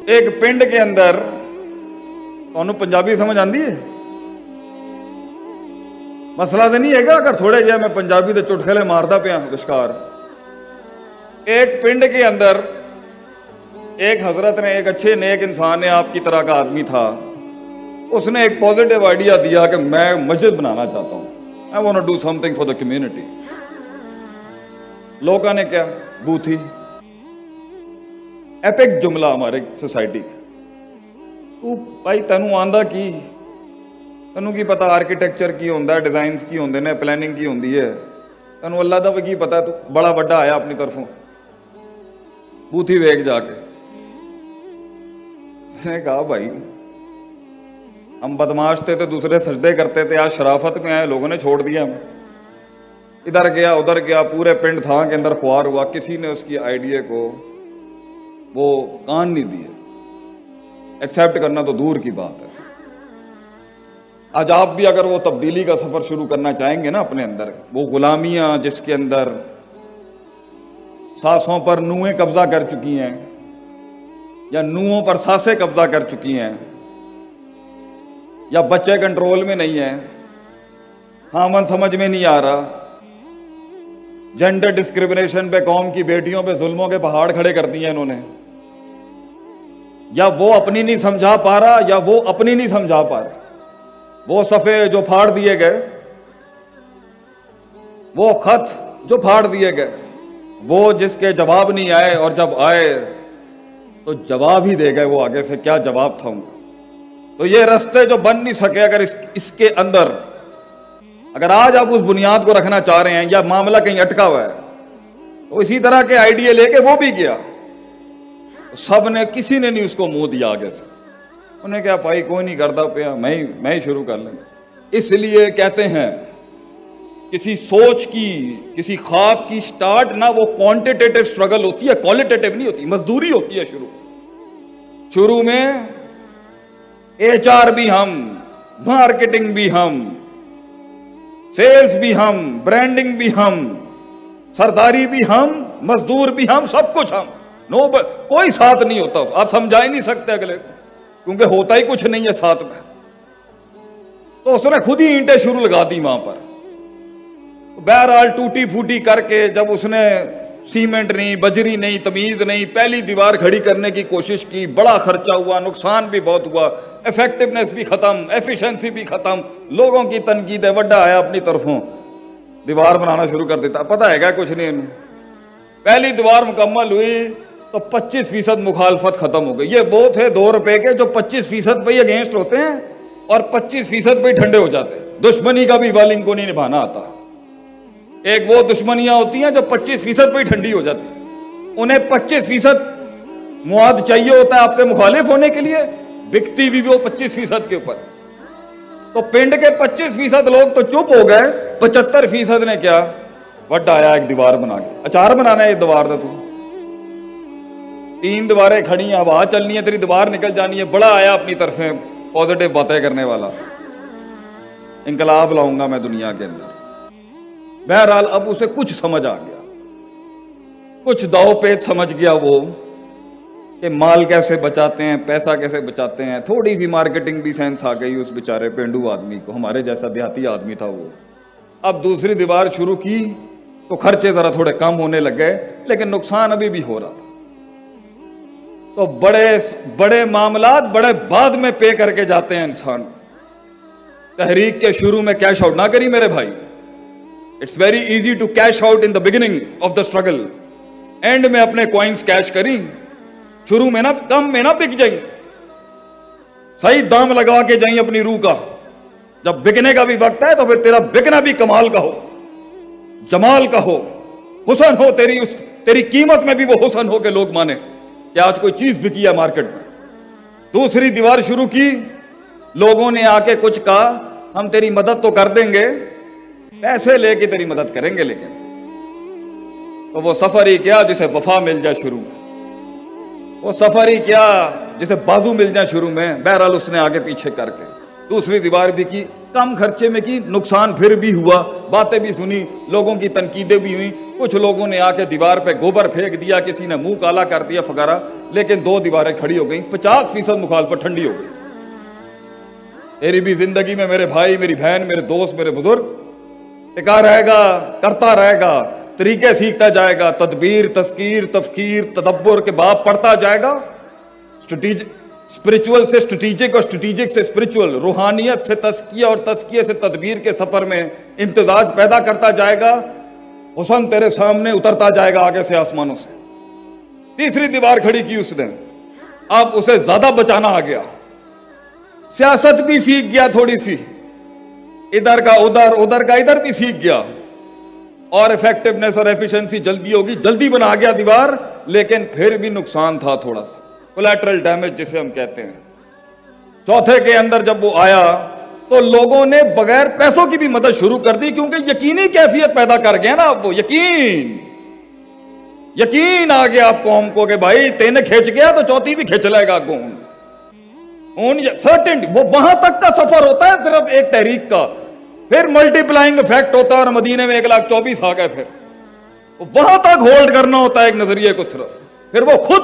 एक पिंड के अंदर ਤੁਹਾਨੂੰ ਪੰਜਾਬੀ ਸਮਝ ਆਂਦੀ ਹੈ? ਮਸਲਾ ਤਾਂ ਨਹੀਂ ਹੈਗਾ ਅਗਰ ਥੋੜੇ ਜਿਹਾ ਮੈਂ ਪੰਜਾਬੀ ਦੇ ਚੁਟਕਲੇ ਮਾਰਦਾ ਪਿਆ ਵਿਚਕਾਰ। एक पिंड के अंदर एक हजरत ने, एक अच्छे नेक इंसान ने, आपकी तरह का आदमी था, उसने एक पॉजिटिव आइडिया दिया कि मैं मस्जिद बनाना चाहता हूं, I want to do something for the community. लोगों ने क्या बूथी एपिक जुमला हमारे सोसाइटी का, तू भाई तेनू आंदा की, तेनू की पता आर्किटेक्चर की होंदा, डिजाइनस की होंदे ने, प्लानिंग की होंदी है, तेनू अल्लाह दा भी की पता, तू बड़ा बड़ा आया अपनी तरफों बूथी वेग जाके। उसने कहा भाई हम बदमाश थे तो दूसरे सजदे करते थे, आज शराफत में आए लोगों ने छोड़ दिया हमें। इधर गया उधर गया, पूरे पिंड था के अंदर खुआर हुआ, किसी ने उसकी आइडिया को वो कान नहीं दिए, एक्सेप्ट करना तो दूर की बात है। आज आप भी अगर वो तब्दीली का सफर शुरू करना चाहेंगे ना अपने अंदर, वो गुलामियां जिसके अंदर सासों पर नूहें कब्जा कर चुकी हैं या नूहों पर सासें कब्जा कर चुकी हैं, या बच्चे कंट्रोल में नहीं है, खामन समझ में नहीं आ रहा, जेंडर डिस्क्रिमिनेशन पे, कौम की बेटियों पे जुल्मों के पहाड़ खड़े कर दिए इन्होंने, या वो अपनी नहीं समझा पा रहा या वो अपनी नहीं समझा पा रहा, वो सफ़े जो फाड़ दिए गए, वो खत जो फाड़ दिए गए, वो जिसके जवाब नहीं आए, और जब आए तो जवाब ही दे गए वो आगे से, क्या जवाब था उनका। तो ये रास्ते जो बन नहीं सके, अगर इसके अंदर अगर आज आप उस बुनियाद को रखना चाह रहे हैं या मामला कहीं अटका हुआ है, तो इसी तरह के आइडिया लेके वो भी गया, सब ने, किसी ने नहीं उसको मुंह दिया आगे से। उन्हें क्या भाई कोई नहीं करता पिया, मैं ही शुरू कर लेंगे। इसलिए कहते हैं किसी सोच की, किसी ख्वाब की स्टार्ट ना वो क्वांटिटेटिव स्ट्रगल होती है, क्वालिटेटिव नहीं होती, मजदूरी होती है। शुरू में एचआर भी हम, मार्केटिंग भी हम, सेल्स भी हम, ब्रांडिंग भी हम, सरदारी भी हम, मजदूर भी हम, सब कुछ हम। कोई साथ नहीं होता, आप समझा ही नहीं सकते अगले को, क्योंकि होता ही कुछ नहीं है साथ में। तो उसने खुद ही ईंटें शुरू लगा दी वहां पर। बहरहाल टूटी फूटी करके जब उसने सीमेंट नहीं, बजरी नहीं, तमीज नहीं, पहली दीवार खड़ी करने की कोशिश की, बड़ा खर्चा हुआ, नुकसान भी बहुत हुआ, इफेक्टिवनेस भी खत्म, एफिशिएंसी भी खत्म, लोगों की तनकीद है, वड्डा आया अपनी तरफों, दीवार बनाना शुरू कर देता। पता है क्या कुछ नहीं इन्हें, पहली दीवार मुकम्मल हुई तो 25% मुखालफत खत्म हो गई। ये वो थे 2 रुपए के जो 25% पे अगेंस्ट होते हैं और 25% पे ठंडे हो जाते हैं। दुश्मनी का भी बल इनको नहीं निभाना आता। एक वो दुश्मनियां होती हैं जो 25% पे ठंडी हो जाती, उन्हें 25% मुआद चाहिए होता है आपके मुखालिफ होने के लिए, बिकती भी वो 25% के ऊपर। तो पिंड के 25% लोग तो चुप हो गए, 75% ने क्या वड्डा आया एक दीवार बना के। अचार बनाना है ये दीवार का, तू 3 दीवारें खड़ी हैं, हवा चलनी है, तेरी दीवार निकल जानी है। बड़ा आया अपनी तरफ से पॉजिटिव बातें करने वाला, इंकलाब लाऊंगा मैं दुनिया के अंदर। बहरहाल अब उसे कुछ समझ आ गया, कुछ दाव पेच समझ गया वो कि माल कैसे बचाते हैं, पैसा कैसे बचाते हैं। थोड़ी सी मार्केटिंग भी सेंस आ गई उस बेचारे पेंडू आदमी को, हमारे जैसा देहाती आदमी था वो। अब दूसरी दीवार शुरू की तो खर्चे जरा थोड़े कम होने लग गए, लेकिन नुकसान अभी भी हो रहा था। तो बड़े मामलात बड़े बाद में पे करके जाते हैं इंसान। तहरीक के शुरू में कैश आउट ना करी मेरे भाई। It's very easy to cash out in the beginning of the struggle, end में अपने कॉइन्स कैश करी, शुरू में ना कम में ना बिक जाई, सही दाम लगा के जाई अपनी रूह का। जब बिकने का भी वक्त है तो फिर तेरा बिकना भी कमाल का हो, जमाल का हो, हुसन हो, तेरी कीमत में भी वो हुसन हो के लोग माने कि आज कोई चीज बिकी है मार्केट में। दूसरी दीवार शुरू की, लोगों ने आके कुछ कहा, हम तेरी मदद तो कर देंगे, पैसे लेके तेरी मदद करेंगे, लेकिन तो वो सफर ही क्या जिसे वफा मिल जाए शुरू में, वो सफर ही क्या जिसे बाजू मिल जाए शुरू में। बहरहाल उसने आगे पीछे करके दूसरी दीवार भी की, कम खर्चे में की, नुकसान फिर भी हुआ, बातें भी सुनी, लोगों की तनकीदें भी हुई, कुछ लोगों ने आके दीवार पे गोबर फेंक दिया, किसी ने मुंह काला कर दिया वगैरह, लेकिन 2 दीवारें खड़ी हो गई, 50% मुखालफत ठंडी हो गई। तेरी भी जिंदगी में मेरे भाई, मेरी बहन, मेरे दोस्त, मेरे बुजुर्ग टिका रहेगा, करता रहेगा, तरीके सीखता जाएगा, तदबीर, तस्कीर, तफकीर, तदब्बर के बाब पढ़ता जाएगा, स्पिरिचुअल से स्ट्रेटेजिक और स्ट्रेटेजिक से स्पिरिचुअल, रूहानियत से तस्किया और तस्किया से तदबीर के सफर में इम्तिजाज पैदा करता जाएगा, हुस्न तेरे सामने उतरता जाएगा आगे से आसमानों से। तीसरी दीवार खड़ी की उसने, अब उसे ज्यादा बचाना आ गया, सियासत भी सीख गया थोड़ी सी, इधर का उधर, उधर का इधर भी सीख गया, और इफेक्टिवनेस और एफिशिएंसी जल्दी होगी, जल्दी बना गया दीवार, लेकिन फिर भी नुकसान था थोड़ा सा, कोलैटरल डैमेज जिसे हम कहते हैं। चौथे के अंदर जब वो आया तो लोगों ने बगैर पैसों की भी मदद शुरू कर दी, क्योंकि यकीनी कैफियत पैदा कर गया ना, अब वो यकीन आ गया आप कौम को कि भाई तेने खींच गया तो चौथी भी खींच लेगा कौन, सर्टेनिटी। वो वहां तक का सफर होता है सिर्फ एक तहरीक का, फिर मल्टीप्लाइंग इफेक्ट होता है, और मदीने में 1,24,000 आ गए, फिर वहां तक होल्ड करना होता है एक नजरिए को सिर्फ, फिर वो खुद